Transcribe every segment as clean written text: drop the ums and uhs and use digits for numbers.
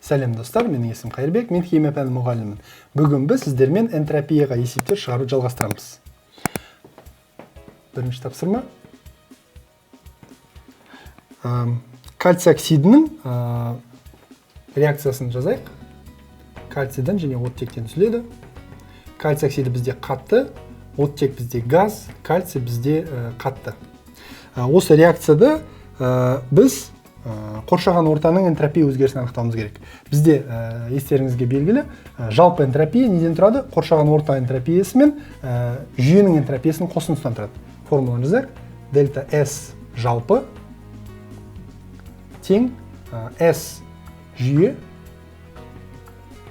Сәлем достар, менің есім Қайырбек, мен химия пәні мұғалімімін. Бүгін біз сіздермен энтропияға есептер шығару жалғастырамыз. Бірінші тапсырма. Кальций оксидінің реакциясын жазайық. Кальцийден және оттектен түзіледі. Кальций оксиді бізде қатты, оттек бізде газ, кальций бізде қатты. Осы реакцияда біз қоршаған ортаның энтропия өзгерісін анықтауымыз керек. Бізде естеріңізге белгілі, жалпы энтропия неден тұрады? Қоршаған орта энтропиясы мен жүйенің энтропиясының қосындысынан тұрады. Формуланы жазайық. Дельта S жалпы тең S жүйе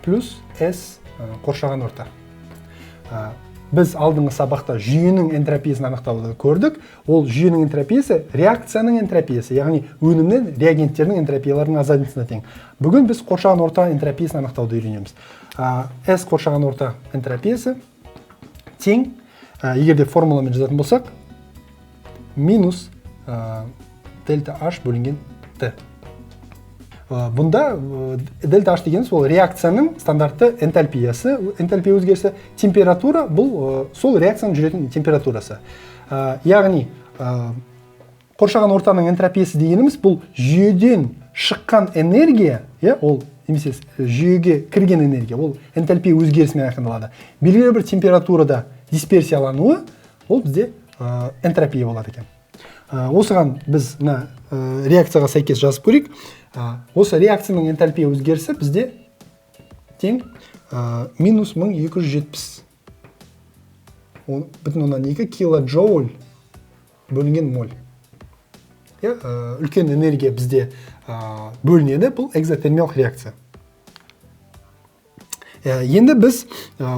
плюс S қоршаған орта. Біз алдыңғы сабақта жүйенің энтропиясын анықтауды көрдік. Ол жүйенің энтропиясы реакцияның энтропиясы, яғни өнімнен реагенттердің энтропияларының азайтындысына тең. Бүгін біз қоршаған орта энтропиясын анықтауды үйренеміз. S қоршаған орта энтропиясы тең, егер де формуламен жазатын болсақ, минус дельта H бөлінген Т. Бұнда дельта H дегеніміз ол реакцияның стандартты энтальпиясы, энтальпия өзгерісі, температура бұл сол реакцияның жүретін температурасы. Яғни қоршаған ортаның энтропиясы дегеніміз бұл жүйеден шыққан энергия, ол немесе жүйеге кірген энергия, ол энтальпия өзгерісімен айқындалады. Белгілі бір температурада дисперсиялануы, ол бізде энтропия болады екен. Осыған біз реакцияға сәйкес жазып көрейік. Осы реакцияның энтальпия өзгерісі бізде тең минус 1270 килоджоуль бөлінген моль. Үлкен энергия бізде бөлінеді, бұл экзотермиялық реакция. Енді біз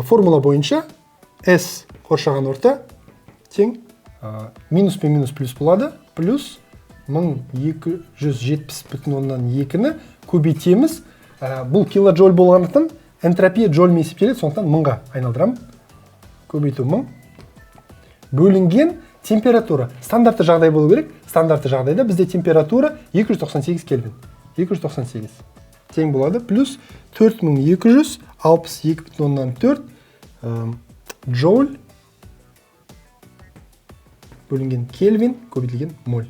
формула бойынша S қоршаған орта тең минус пен минус плюс болады, плюс 1270,2-ні көбейтеміз. Бұл килоджоуль болғандықтан энтропия джоульмен есептеледі, сондықтан 1000-ға айналдырамын. Көбейту 1000. Бөлінген температура. Стандартты жағдай болу керек. Стандартты жағдайда бізде температура 298 кельвин. 298. Тең болады. Плюс 4262,4 джоуль бөлінген кельвин көбейтілген моль.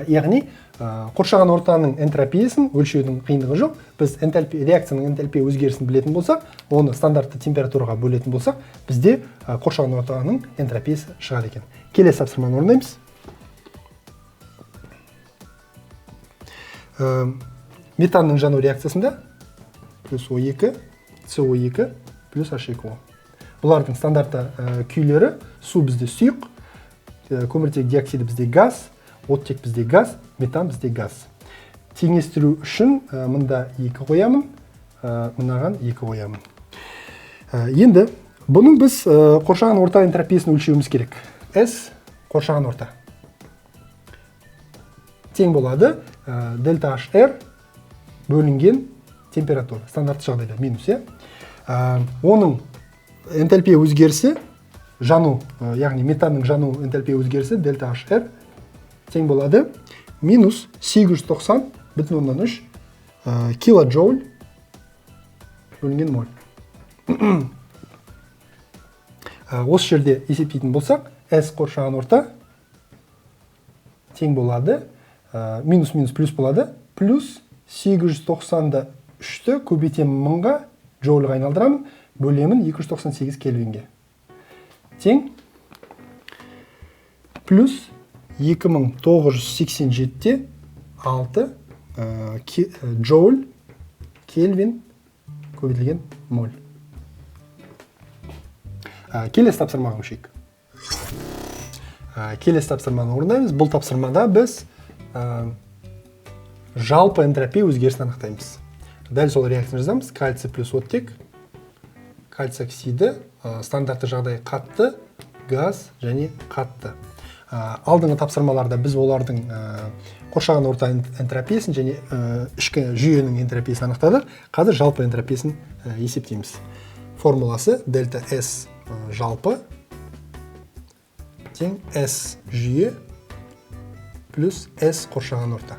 Яғни қоршаған ортаның энтропиясын өлшеудің қиындығы жоқ. Біз реакцияның энтальпия өзгерісін білетін болсақ, оны стандартты температураға бөлетін болсақ, бізде қоршаған ортаның энтропиясы шығады екен. Келесі тапсырманы орындаймыз. Метанның жану реакциясында плюс O2, CO2 плюс H2O. Бұлардың стандартты күйлері: су бізде сұйық, көміртек диоксиді бізде газ, оттек бізде газ, метан бізде газ. Теңестіру үшін мұнда 2 қоямын, мынаған 2 қоямын. Енді бұның біз қоршаған орта энтропиясын өлшеуіміз керек. S қоршаған орта тең болады дельта HR бөлінген температура. Стандартты жағдайда минус. Оның энтальпия өзгерісі, жану, яғни метанның жану энтальпия өзгерісі дельта HR тең болады минус 890,3 килоджоуль бөлінген моль. Осы жерде есептейтін болсақ, S қоршаған орта тең болады, минус плюс болады, плюс 893-ті көбейтемін 1000-ға, джоульға айналдырамын, бөлемін 298 кельвинге. Тең плюс 2987-те 6 джоуль кельвин көбейтілген моль. Келесі тапсырмаға көшейік. Келесі тапсырманы орындаймыз. Бұл тапсырмада біз жалпы энтропия өзгерісін анықтаймыз. Дәл сол реакцияны жазамыз. Кальций плюс оттек, кальций оксиді, стандартты жағдай қатты, газ және қатты. Алдыңғы тапсырмаларда біз олардың қоршаған орта энтропиясын және ішкі жүйенің энтропиясын анықтадық. Қазір жалпы энтропиясын есептейміз. Формуласы дельта S жалпы тең S жүйе плюс S қоршаған орта.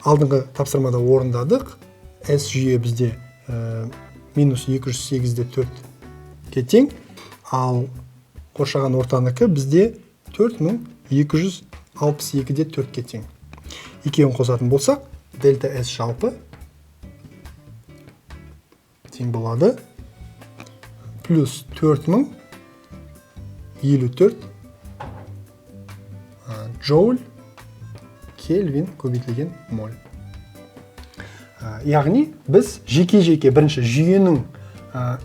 алдыңғы тапсырмада орындадық. S жүйе бізде минус 208-де 4-ке тең, ал қоршаған ортаныкі бізде 4262-де 4-ке тең. Екеуін қосатын болсақ, дельта S жалпы тең болады плюс 4054 джоуль кельвин көбейтілген моль. Яғни біз жеке-жеке бірінші жүйенің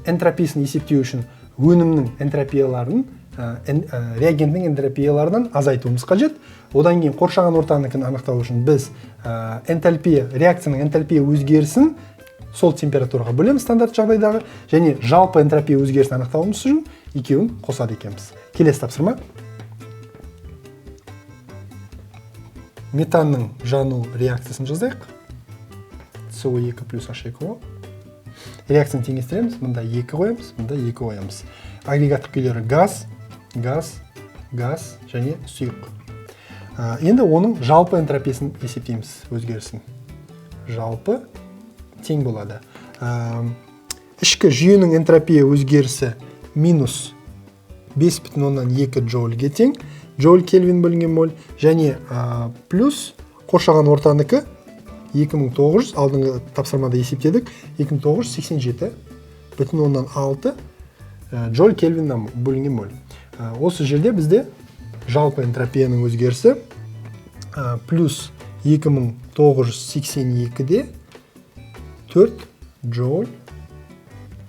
энтропиясын есептеу үшін өнімнің энтропияларын, реагенттің энтропияларынан азайтуымыз қажет. Одан кейін қоршаған ортаныкін анықтау үшін біз реакцияның энтальпия өзгерісін сол температураға бөлеміз стандарт жағдайдағы, және жалпы энтропия өзгерісін анықтауымыз үшін екеуін қосады екенбіз. Келесі тапсырма. Метанның жану реакциясын жазайық. CO2 плюс H2O. Реакцияны теңестіреміз. Мұнда 2 қоямыз, мұнда 2 қоямыз. Агрегаттық күйлері газ, және сұйық. Енді оның жалпы энтропиясын есептейміз, өзгерісін. Жалпы тең болады. Ішкі жүйенің энтропия өзгерісі минус 5,2 джоульге тең, джоуль кельвин бөлінген моль, және плюс қоршаған ортаныкі 2900, алдыңғы тапсырмада есептедік, 2987,6 джоуль кельвиннен бөлінген моль. Осы жерде бізде жалпы энтропияның өзгерісі плюс 2982-де 4 джоуль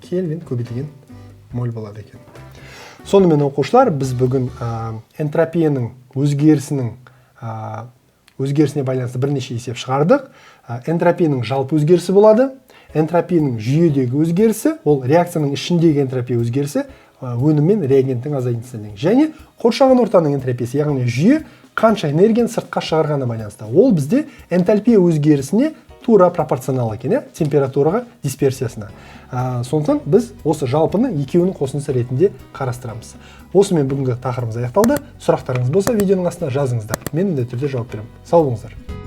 кельвин көбейтілген моль болады екен. Сонымен оқушылар, біз бүгін энтропияның өзгерісіне байланысты бірнеше есеп шығардық. Энтропияның жалпы өзгерісі болады. Энтропияның жүйедегі өзгерісі, ол реакцияның ішіндегі энтропия өзгерісі, өнім мен реагенттің азайтылуы. Және қоршаған ортаның энтропиясы, яғни жүйе қанша энергияны сыртқа шығарғаны байланысты. Ол бізде энтальпия өзгерісіне тура пропорционал екен, температураға, дисперсиясына. Сондықтан біз осы жалпыны екеуінің қосындысы ретінде қарастырамыз. Осымен бүгінгі тақырыбымыз аяқталды. Сұрақтарыңыз болса, видеоның астына жазыңыздар. Мен міндетті түрде жауап беремін. Сау болыңыздар.